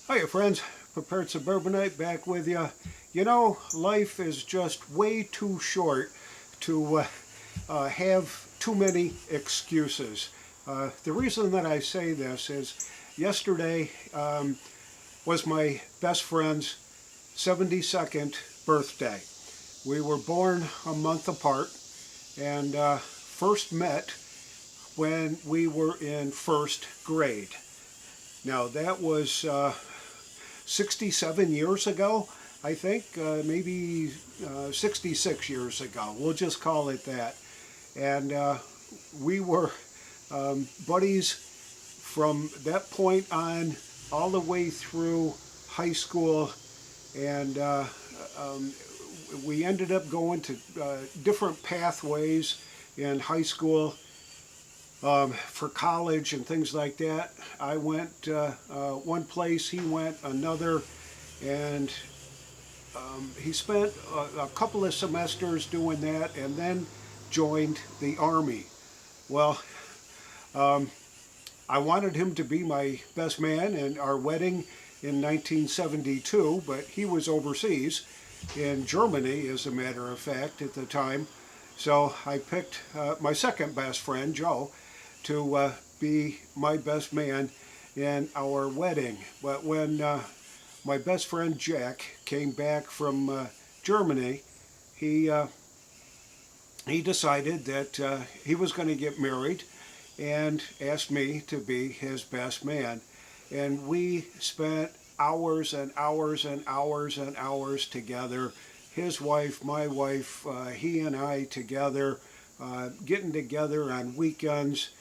Hiya friends, Prepared Suburbanite back with you. You know, life is just way too short to have too many excuses. The reason that I say this is yesterday was my best friend's 72nd birthday. We were born a month apart and first met when we were in first grade. Now that was 67 years ago, I think, maybe 66 years ago. We'll just call it that. And we were buddies from that point on all the way through high school. And we ended up going to different pathways in high school. For college and things like that. I went one place, he went another, and he spent a couple of semesters doing that and then joined the Army. Well, I wanted him to be my best man in our wedding in 1972, but he was overseas in Germany, as a matter of fact, at the time. So I picked my second best friend, Joe, to be my best man in our wedding. But when my best friend Jack came back from Germany, he decided that he was going to get married and asked me to be his best man. And we spent hours and hours and hours and hours together. His wife, my wife, he and I together, getting together on weekends,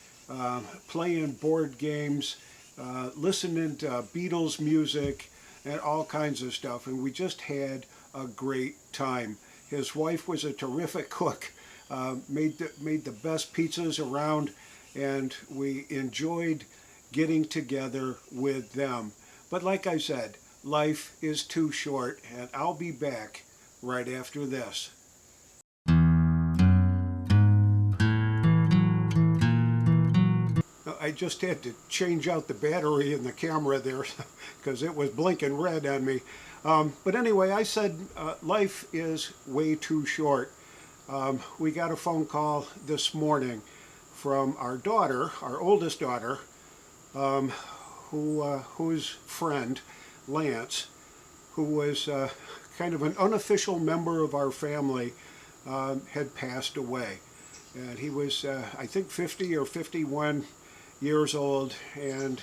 playing board games, listening to Beatles music, and all kinds of stuff. And we just had a great time. His wife was a terrific cook, made the best pizzas around, and we enjoyed getting together with them. But like I said, life is too short, and I'll be back right after this. I just had to change out the battery in the camera there because it was blinking red on me. But anyway, I said life is way too short. We got a phone call this morning from our daughter, our oldest daughter, whose friend, Lance, who was kind of an unofficial member of our family, had passed away. And he was, I think, 50 or 51 years old, and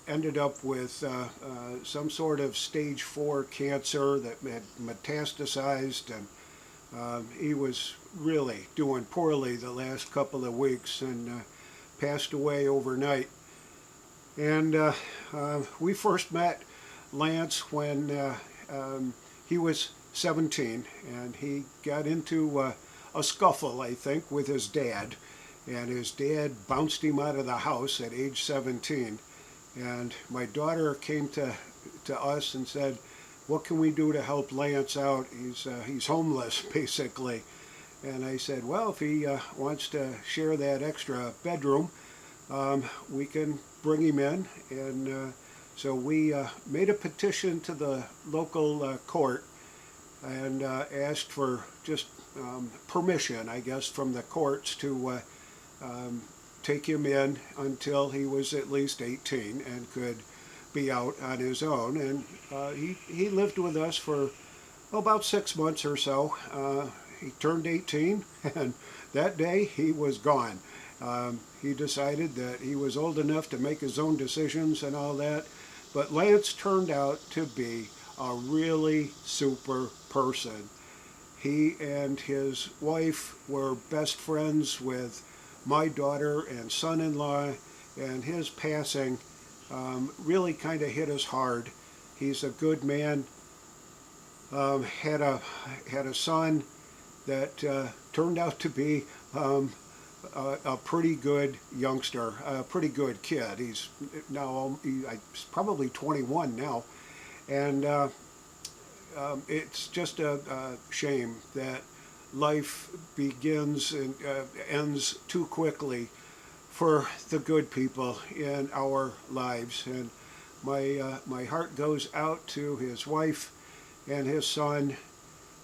ended up with some sort of stage 4 cancer that had metastasized, and he was really doing poorly the last couple of weeks and passed away overnight. And we first met Lance when he was 17, and he got into a scuffle, I think, with his dad. And his dad bounced him out of the house at age 17. And my daughter came to us and said, "What can we do to help Lance out? He's homeless, basically." And I said, "Well, if he wants to share that extra bedroom, we can bring him in." And so we made a petition to the local court and asked for just permission, I guess, from the courts to take him in until he was at least 18 and could be out on his own. And he lived with us for about 6 months or so. He turned 18, and that day he was gone. He decided that he was old enough to make his own decisions and all that. But Lance turned out to be a really super person. He and his wife were best friends with my daughter and son-in-law, and his passing really kind of hit us hard. He's a good man. Had a son that turned out to be a pretty good youngster, a pretty good kid. He's probably 21 now, and it's just a shame that life begins and ends too quickly for the good people in our lives. And my heart goes out to his wife and his son,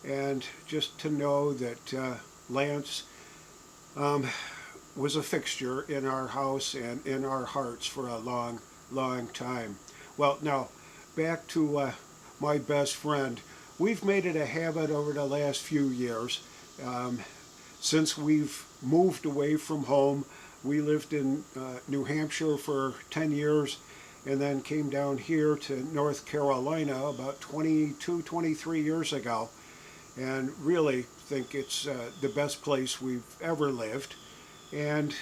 and just to know that Lance was a fixture in our house and in our hearts for a long, long time. Well, now back to my best friend. We've made it a habit over the last few years. Since we've moved away from home, we lived in New Hampshire for 10 years and then came down here to North Carolina about 22, 23 years ago, and really think it's the best place we've ever lived. And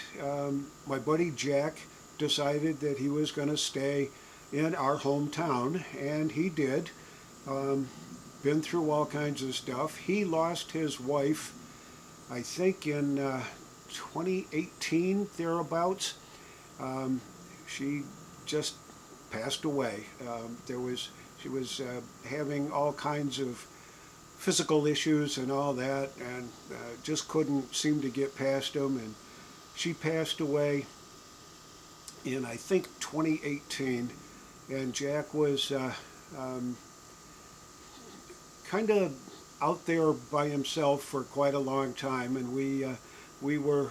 my buddy Jack decided that he was going to stay in our hometown, and he did. Been through all kinds of stuff. He lost his wife, I think in 2018, thereabouts. She just passed away. She was having all kinds of physical issues and all that, and just couldn't seem to get past them. And she passed away in, I think, 2018. And Jack was kind of out there by himself for quite a long time, and we were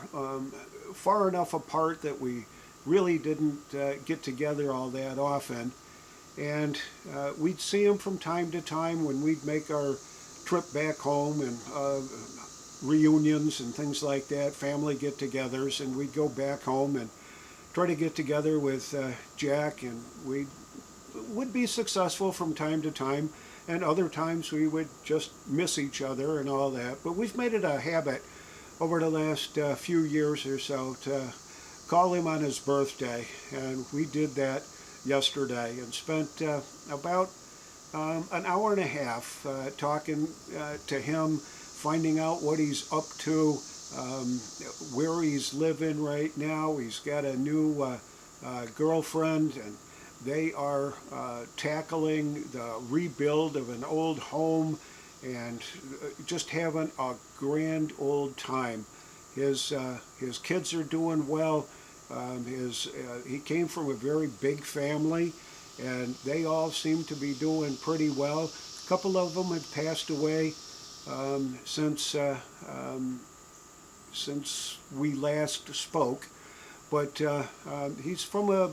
far enough apart that we really didn't get together all that often. And we'd see him from time to time when we'd make our trip back home, and reunions and things like that, family get-togethers, and we'd go back home and try to get together with Jack, and we would be successful from time to time, and other times we would just miss each other and all that. But we've made it a habit over the last few years or so to call him on his birthday, and we did that yesterday and spent about an hour and a half talking to him, finding out what he's up to, where he's living right now. He's got a new girlfriend, and they are tackling the rebuild of an old home and just having a grand old time. His kids are doing well. He came from a very big family, and they all seem to be doing pretty well. A couple of them have passed away since we last spoke, but he's from a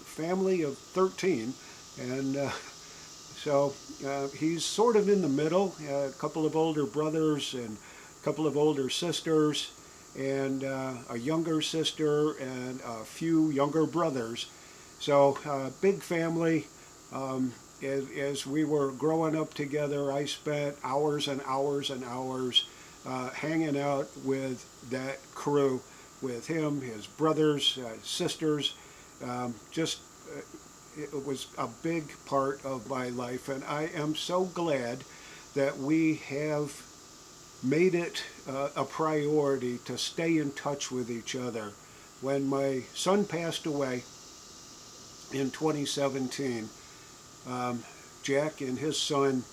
family of 13, and so he's sort of in the middle. A couple of older brothers and a couple of older sisters, and a younger sister and a few younger brothers. So big family. As we were growing up together, I spent hours and hours and hours hanging out with that crew, with him, his brothers, sisters. It was a big part of my life, and I am so glad that we have made it a priority to stay in touch with each other. When my son passed away in 2017, Jack and his son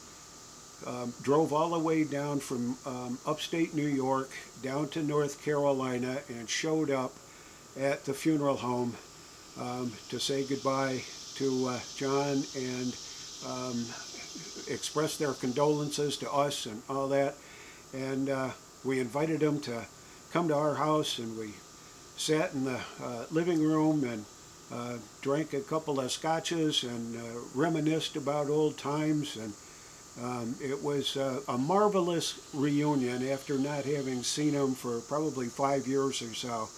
drove all the way down from upstate New York down to North Carolina and showed up at the funeral home to say goodbye to John and express their condolences to us and all that. And we invited them to come to our house, and we sat in the living room and drank a couple of scotches and reminisced about old times. And it was a marvelous reunion after not having seen him for probably 5 years or so.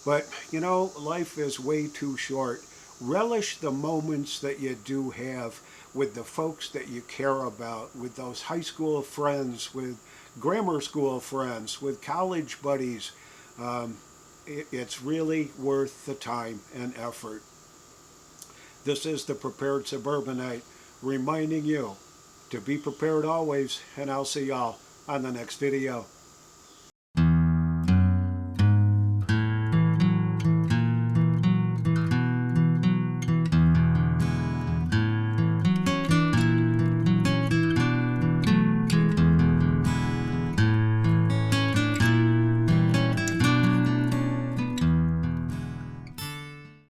But, you know, life is way too short. Relish the moments that you do have with the folks that you care about, with those high school friends, with grammar school friends, with college buddies. It's really worth the time and effort. This is the Prepared Suburbanite reminding you to be prepared always, and I'll see y'all on the next video.